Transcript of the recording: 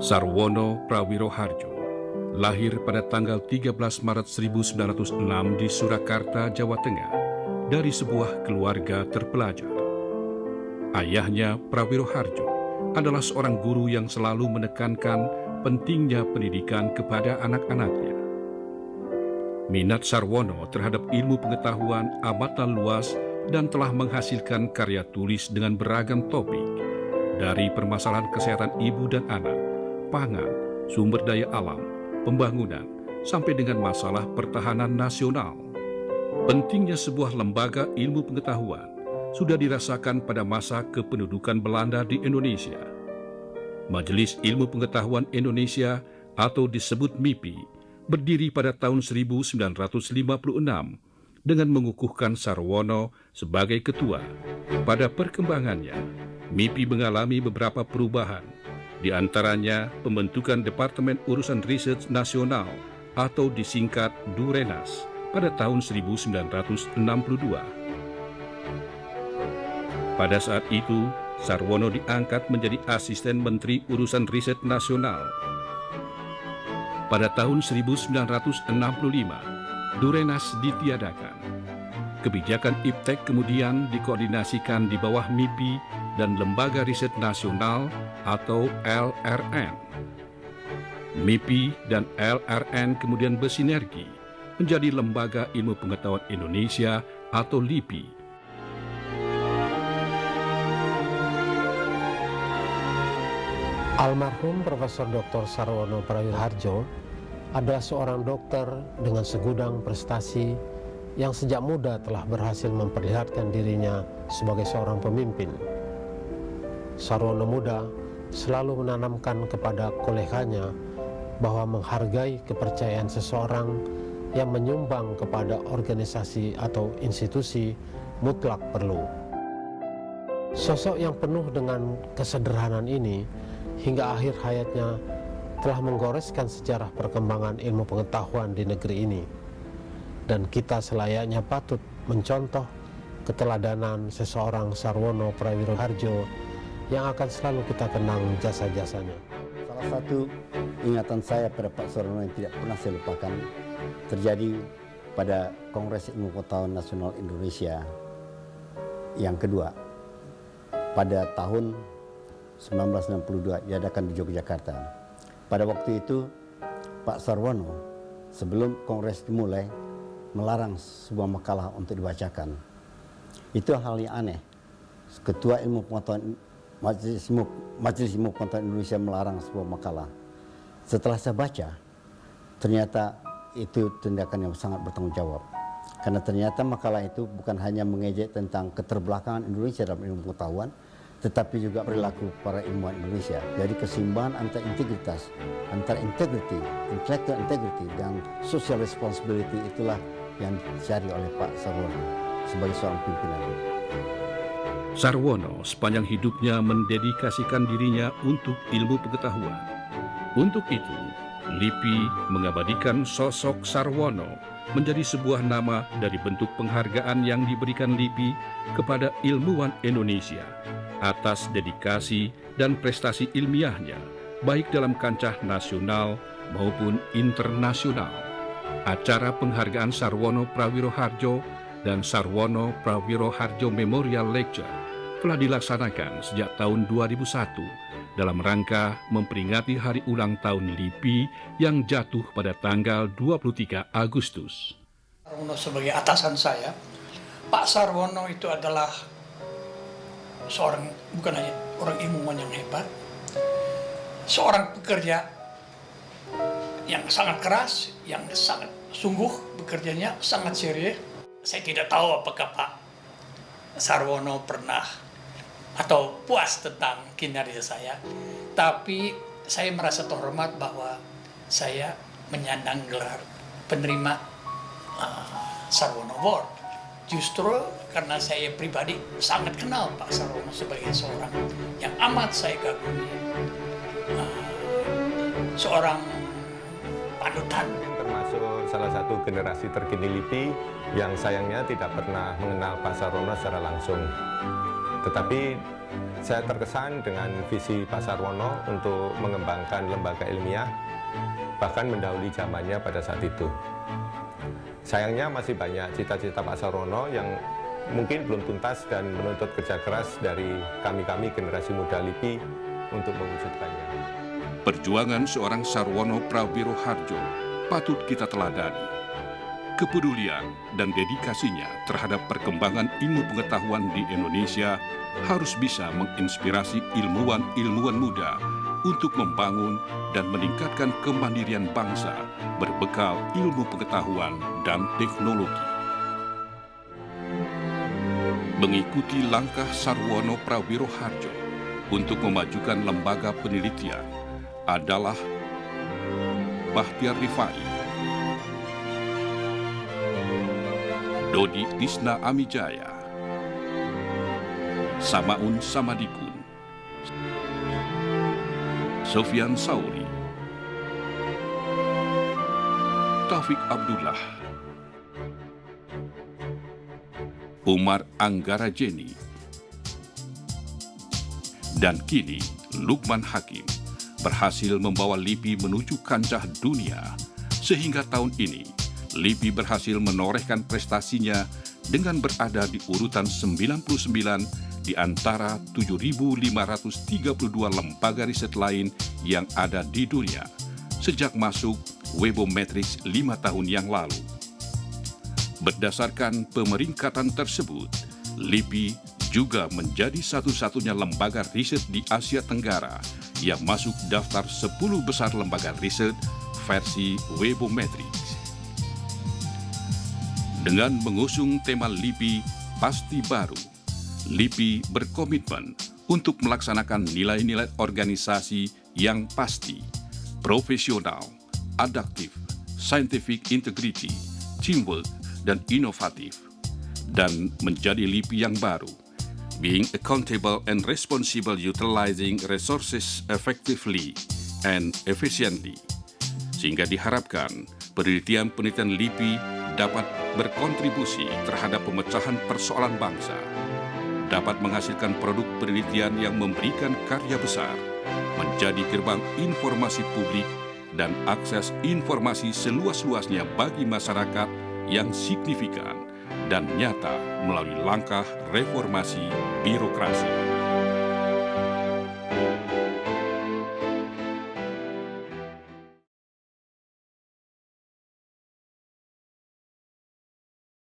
Sarwono Prawiro Harjo lahir pada tanggal 13 Maret 1906 di Surakarta, Jawa Tengah, dari sebuah keluarga terpelajar. Ayahnya, Prawiro Harjo, adalah seorang guru yang selalu menekankan pentingnya pendidikan kepada anak-anaknya. Minat Sarwono terhadap ilmu pengetahuan amatlah luas dan telah menghasilkan karya tulis dengan beragam topik, dari permasalahan kesehatan ibu dan anak, pangan, sumber daya alam, pembangunan, sampai dengan masalah pertahanan nasional. Pentingnya sebuah lembaga ilmu pengetahuan sudah dirasakan pada masa kependudukan Belanda di Indonesia. Majelis Ilmu Pengetahuan Indonesia atau disebut MIPI berdiri pada tahun 1956 dengan mengukuhkan Sarwono sebagai ketua. Pada perkembangannya, MIPI mengalami beberapa perubahan, di antaranya pembentukan Departemen Urusan Riset Nasional atau disingkat Durenas pada tahun 1962. Pada saat itu, Sarwono diangkat menjadi Asisten Menteri Urusan Riset Nasional. Pada tahun 1965, Durenas ditiadakan. Kebijakan IPTEK kemudian dikoordinasikan di bawah MIPI dan Lembaga Riset Nasional atau LRN. MIPI dan LRN kemudian bersinergi menjadi Lembaga Ilmu Pengetahuan Indonesia atau LIPI. Almarhum Profesor Dr. Sarwono Prawiro Harjo adalah seorang dokter dengan segudang prestasi yang sejak muda telah berhasil memperlihatkan dirinya sebagai seorang pemimpin. Sarwono muda selalu menanamkan kepada koleganya bahwa menghargai kepercayaan seseorang yang menyumbang kepada organisasi atau institusi mutlak perlu. Sosok yang penuh dengan kesederhanaan ini hingga akhir hayatnya telah menggoreskan sejarah perkembangan ilmu pengetahuan di negeri ini. Dan kita selayaknya patut mencontoh keteladanan seseorang Sarwono Prawiro Harjo yang akan selalu kita kenang jasa-jasanya. Salah satu ingatan saya pada Pak Sarwono yang tidak pernah saya lupakan terjadi pada Kongres Ilmu Pengetahuan Nasional Indonesia yang kedua pada tahun 1962 diadakan di Yogyakarta. Pada waktu itu Pak Sarwono sebelum kongres dimulai melarang sebuah makalah untuk dibacakan. Itu hal yang aneh. Ketua Ilmu Pengetahuan Majelis Ilmu Pengetahuan Indonesia melarang sebuah makalah. Setelah saya baca, ternyata itu tindakan yang sangat bertanggung jawab. Karena ternyata makalah itu bukan hanya mengejek tentang keterbelakangan Indonesia dalam ilmu pengetahuan, tetapi juga perilaku para ilmuwan Indonesia. Jadi keseimbangan antara integritas, antara integrity, intellectual integrity dan social responsibility itulah yang dicari oleh Pak Sarwono sebagai seorang pimpinan. Sarwono sepanjang hidupnya mendedikasikan dirinya untuk ilmu pengetahuan. Untuk itu, LIPI mengabadikan sosok Sarwono menjadi sebuah nama dari bentuk penghargaan yang diberikan LIPI kepada ilmuwan Indonesia atas dedikasi dan prestasi ilmiahnya, baik dalam kancah nasional maupun internasional. Acara penghargaan Sarwono Prawiro Harjo dan Sarwono Prawiro Harjo Memorial Lecture telah dilaksanakan sejak tahun 2001 dalam rangka memperingati hari ulang tahun LIPI yang jatuh pada tanggal 23 Agustus. Sarwono sebagai atasan saya, Pak Sarwono itu adalah seorang, bukan hanya orang ilmuwan yang hebat, seorang pekerja yang sangat keras, yang sangat sungguh bekerjanya, sangat serius. Saya tidak tahu apakah Pak Sarwono pernah atau puas tentang kinerja saya, tapi saya merasa terhormat bahwa saya menyandang gelar penerima Sarwono Award. Justru karena saya pribadi sangat kenal Pak Sarwono sebagai seorang yang amat saya kagumi, seorang panutan. Termasuk salah satu generasi terkini LIPI yang sayangnya tidak pernah mengenal Pak Sarwono secara langsung. Tetapi Saya terkesan dengan visi Pak Sarwono untuk mengembangkan lembaga ilmiah, bahkan mendahului zamannya pada saat itu. Sayangnya masih banyak cita-cita Pak Sarwono yang mungkin belum tuntas dan menuntut kerja keras dari kami-kami generasi muda LIPI untuk mewujudkannya. Perjuangan seorang Sarwono Prawiro Harjo patut kita teladani. Kepedulian dan dedikasinya terhadap perkembangan ilmu pengetahuan di Indonesia harus bisa menginspirasi ilmuwan-ilmuwan muda untuk membangun dan meningkatkan kemandirian bangsa berbekal ilmu pengetahuan dan teknologi. Mengikuti langkah Sarwono Prawiro Harjo untuk memajukan lembaga penelitian adalah Bahtiar Rifai, Dodi Tisna Amijaya, Samaun Samadikun, Sofian Sauri, Taufik Abdullah, Umar Anggara Jeni, dan kini Lukman Hakim berhasil membawa LIPI menuju kancah dunia, sehingga tahun ini LIPI berhasil menorehkan prestasinya dengan berada di urutan 99 di antara 7.532 lembaga riset lain yang ada di dunia sejak masuk Webometrics 5 tahun yang lalu. Berdasarkan pemeringkatan tersebut, LIPI juga menjadi satu-satunya lembaga riset di Asia Tenggara yang masuk daftar 10 besar lembaga riset versi Webometrics. Dengan mengusung tema LIPI Pasti Baru, LIPI berkomitmen untuk melaksanakan nilai-nilai organisasi yang pasti, profesional, adaptif, scientific integrity, teamwork, dan inovatif, dan menjadi LIPI yang baru, being accountable and responsible utilizing resources effectively and efficiently, sehingga diharapkan penelitian-penelitian LIPI dapat berkontribusi terhadap pemecahan persoalan bangsa, dapat menghasilkan produk penelitian yang memberikan karya besar, menjadi gerbang informasi publik dan akses informasi seluas-luasnya bagi masyarakat yang signifikan dan nyata melalui langkah reformasi birokrasi.